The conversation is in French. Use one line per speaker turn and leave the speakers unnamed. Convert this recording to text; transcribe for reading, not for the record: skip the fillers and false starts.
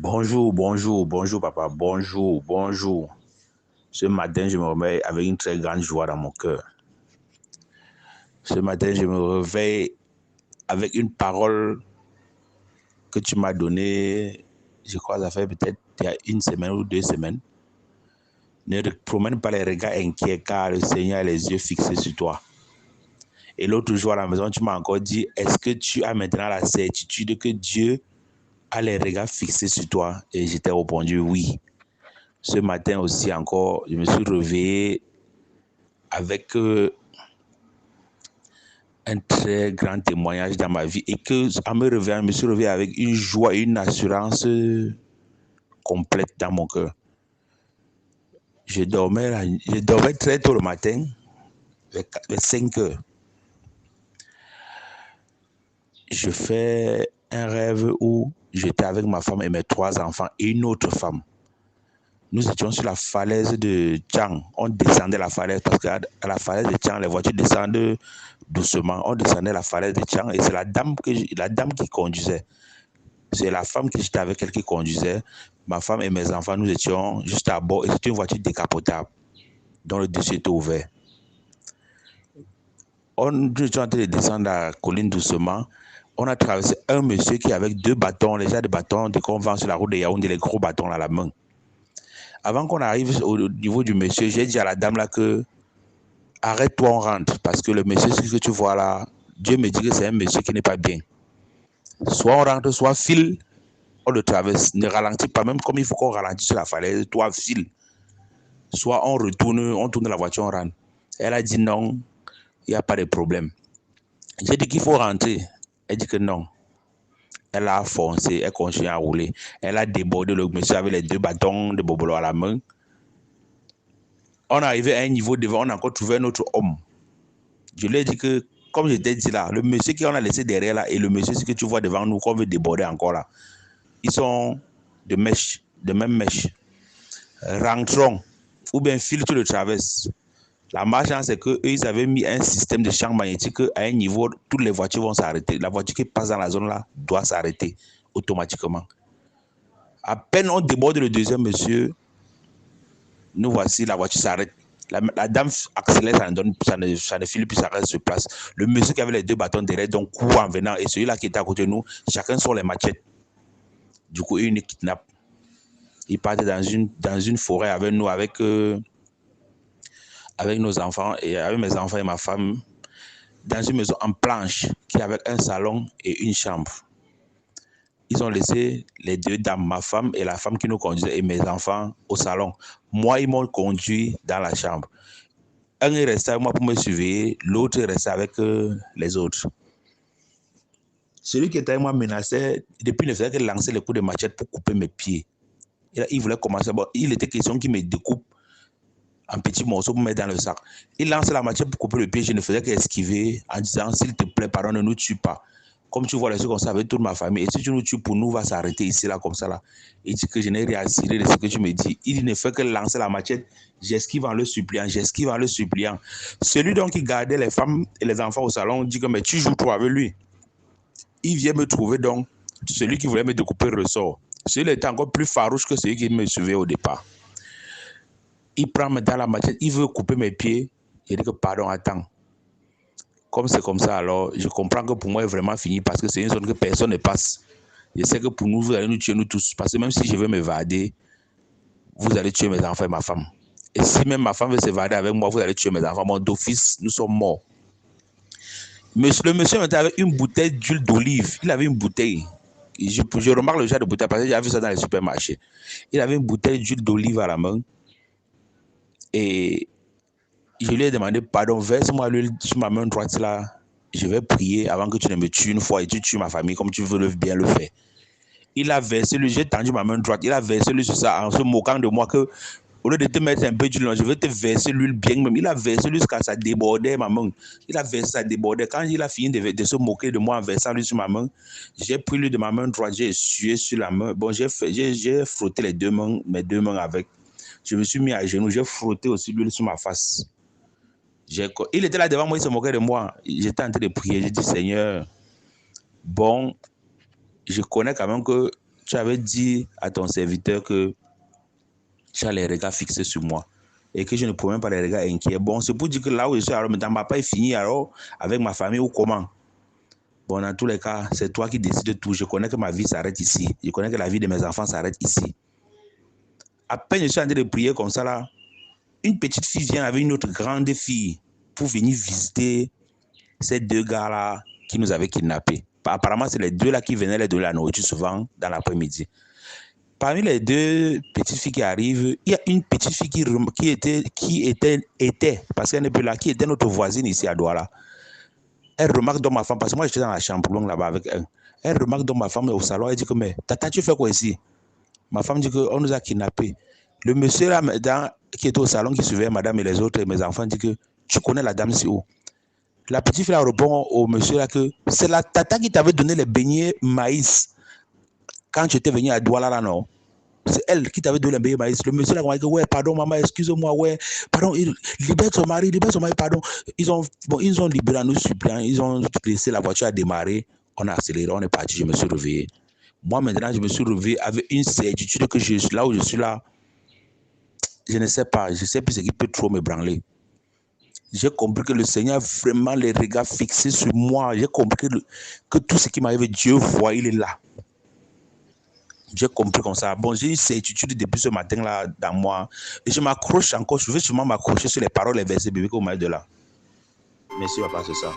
Bonjour, bonjour, bonjour papa, bonjour, bonjour. Ce matin, je me réveille avec une très grande joie dans mon cœur. Ce matin, je me réveille avec une parole que tu m'as donnée, je crois, ça fait peut-être il y a une semaine ou 2 semaines. Ne promène pas les regards inquiets car le Seigneur a les yeux fixés sur toi. Et l'autre jour à la maison, tu m'as encore dit, est-ce que tu as maintenant la certitude que Dieu a les regards fixés sur toi? Et je t'ai répondu oui. Ce matin aussi encore, je me suis réveillé avec un très grand témoignage dans ma vie et que en me réveillant, je me suis réveillé avec une joie et une assurance complète dans mon cœur. Je dormais très tôt le matin, vers 5 heures. Je fais un rêve où j'étais avec ma femme et mes 3 enfants et une autre femme. Nous étions sur la falaise de Tchang. On descendait la falaise parce qu'à la falaise de Tchang, les voitures descendent doucement. On descendait la falaise de Tchang et c'est la dame qui conduisait. C'est la femme qui était avec elle qui conduisait. Ma femme et mes enfants, nous étions juste à bord et c'était une voiture décapotable dont le dessus était ouvert. Nous étions en train de descendre la colline doucement. On a traversé un monsieur qui avait 2 bâtons, les gens de bâtons qu'on vend sur la route de Yaoundé, les gros bâtons là à la main. Avant qu'on arrive au niveau du monsieur, j'ai dit à la dame là que arrête-toi, on rentre. Parce que le monsieur, ce que tu vois là, Dieu me dit que c'est un monsieur qui n'est pas bien. Soit on rentre, soit file, on le traverse. Ne ralentis pas, même comme il faut qu'on ralentisse sur la falaise, toi file. Soit on retourne, on tourne la voiture, on rentre. Elle a dit non, il n'y a pas de problème. J'ai dit qu'il faut rentrer. Elle dit que non. Elle a foncé, elle continue à rouler. Elle a débordé le monsieur avec les 2 bâtons de bobolo à la main. On est arrivé à un niveau devant, on a encore trouvé un autre homme. Je lui ai dit que, comme je t'ai dit là, le monsieur qu'on a laissé derrière là et le monsieur que tu vois devant nous, qu'on veut déborder encore là, ils sont de même mèche. Rentrons, ou bien file tu le traverses. La marche, c'est qu'eux, ils avaient mis un système de champ magnétique à un niveau, toutes les voitures vont s'arrêter. La voiture qui passe dans la zone là doit s'arrêter automatiquement. À peine on déborde le deuxième monsieur, nous voici, la voiture s'arrête. La dame accélère, ça ne file plus, ça reste sur place. Le monsieur qui avait les 2 bâtons derrière, donc court en venant, et celui-là qui était à côté de nous, chacun sort les machettes. Du coup, il nous kidnappe. Il partait dans une forêt avec nous, avec nos enfants, et avec mes enfants et ma femme, dans une maison en planche, qui avait un salon et une chambre. Ils ont laissé les 2 dames, ma femme et la femme qui nous conduisait, et mes enfants au salon. Moi, ils m'ont conduit dans la chambre. Un est resté avec moi pour me surveiller, l'autre est resté avec les autres. Celui qui était avec moi menaçait, depuis ne faisait que lancer les coups de machette pour couper mes pieds. Il voulait commencer. Bon, il était question qu'il me découpe en petits morceaux pour mettre dans le sac. Il lance la machette pour couper le pied, je ne faisais qu'esquiver en disant, s'il te plaît, pardon, ne nous tue pas. Comme tu vois les choses comme ça avec toute ma famille, et si tu nous tues pour nous, va s'arrêter ici, là, comme ça, là. Il dit que je n'ai rien à cirer de ce que tu me dis. Il ne fait que lancer la machette, j'esquive en le suppliant, Celui donc qui gardait les femmes et les enfants au salon dit que, mais tu joues toi avec lui. Il vient me trouver donc, celui qui voulait me découper ressort. Celui-là était encore plus farouche que celui qui me suivait au départ. Il prend dans la machette, il veut couper mes pieds. Je dis que pardon, attends. Comme c'est comme ça, alors je comprends que pour moi, c'est vraiment fini parce que c'est une zone que personne ne passe. Je sais que pour nous, vous allez nous tuer, nous tous. Parce que même si je veux m'évader, vous allez tuer mes enfants et ma femme. Et si même ma femme veut s'évader avec moi, vous allez tuer mes enfants. Mon d'office, nous sommes morts. Le monsieur était avec une bouteille d'huile d'olive. Il avait une bouteille. Je remarque le genre de bouteille parce que j'ai vu ça dans les supermarchés. Il avait une bouteille d'huile d'olive à la main. Et je lui ai demandé, pardon, verse-moi l'huile sur ma main droite là. Je vais prier avant que tu ne me tues une fois et tu tues ma famille comme tu veux bien le faire. Il a versé lui, j'ai tendu ma main droite, il a versé lui sur ça en se moquant de moi que au lieu de te mettre un peu d'huile, je vais te verser l'huile bien même. Il a versé lui jusqu'à ça débordait ma main. Il a versé ça débordait. Quand il a fini de se moquer de moi en versant lui sur ma main, j'ai pris lui de ma main droite, j'ai essuyé sur la main. Bon, j'ai frotté mes 2 mains avec. Je me suis mis à genoux, j'ai frotté aussi l'huile sur ma face. Il était là devant moi, il se moquait de moi. J'étais en train de prier, j'ai dit Seigneur, bon, je connais quand même que tu avais dit à ton serviteur que tu as les regards fixés sur moi et que je ne pouvais même pas les regards inquiets. Bon, c'est pour dire que là où je suis, alors maintenant, ma papa est fini alors avec ma famille ou comment? Bon, dans tous les cas, c'est toi qui décides de tout. Je connais que ma vie s'arrête ici. Je connais que la vie de mes enfants s'arrête ici. À peine je suis en train de prier comme ça là, une petite fille vient avec une autre grande fille pour venir visiter ces deux gars-là qui nous avaient kidnappés. Apparemment, c'est les deux là qui venaient les donner la nourriture souvent dans l'après-midi. Parmi les deux petites filles qui arrivent, il y a une petite fille qui était parce qu'elle n'est plus là, qui était notre voisine ici à Douala. Elle remarque dans ma femme, parce que moi j'étais dans la chambre longue là-bas avec elle. Elle remarque dans ma femme au salon, elle dit que mais tata, tu fais quoi ici? Ma femme dit qu'on nous a kidnappés. Le monsieur là qui était au salon, qui suivait madame et les autres, et mes enfants, dit que tu connais la dame, c'est où? La petite fille là répond au monsieur là que c'est la tata qui t'avait donné les beignets maïs quand tu étais venu à Douala là, non? C'est elle qui t'avait donné les beignets maïs. Le monsieur là a dit ouais, pardon maman, excuse-moi, ouais, pardon, libère son mari, pardon. Ils ont libéré à nous suppliants, ils ont laissé la voiture à démarrer, on a accéléré, on est parti, je me suis réveillé. Moi maintenant, je me suis réveillé avec une certitude que je suis là où je suis là. Je ne sais pas, je ne sais plus ce qui peut trop m'ébranler. J'ai compris que le Seigneur a vraiment les regards fixés sur moi. J'ai compris que tout ce qui m'arrive, Dieu voit, il est là. J'ai compris comme ça. Bon, j'ai une certitude depuis ce matin-là dans moi. Et je m'accroche encore. Je veux sûrement m'accrocher sur les paroles, les versets bibliques au milieu de là. Merci, papa, c'est ça.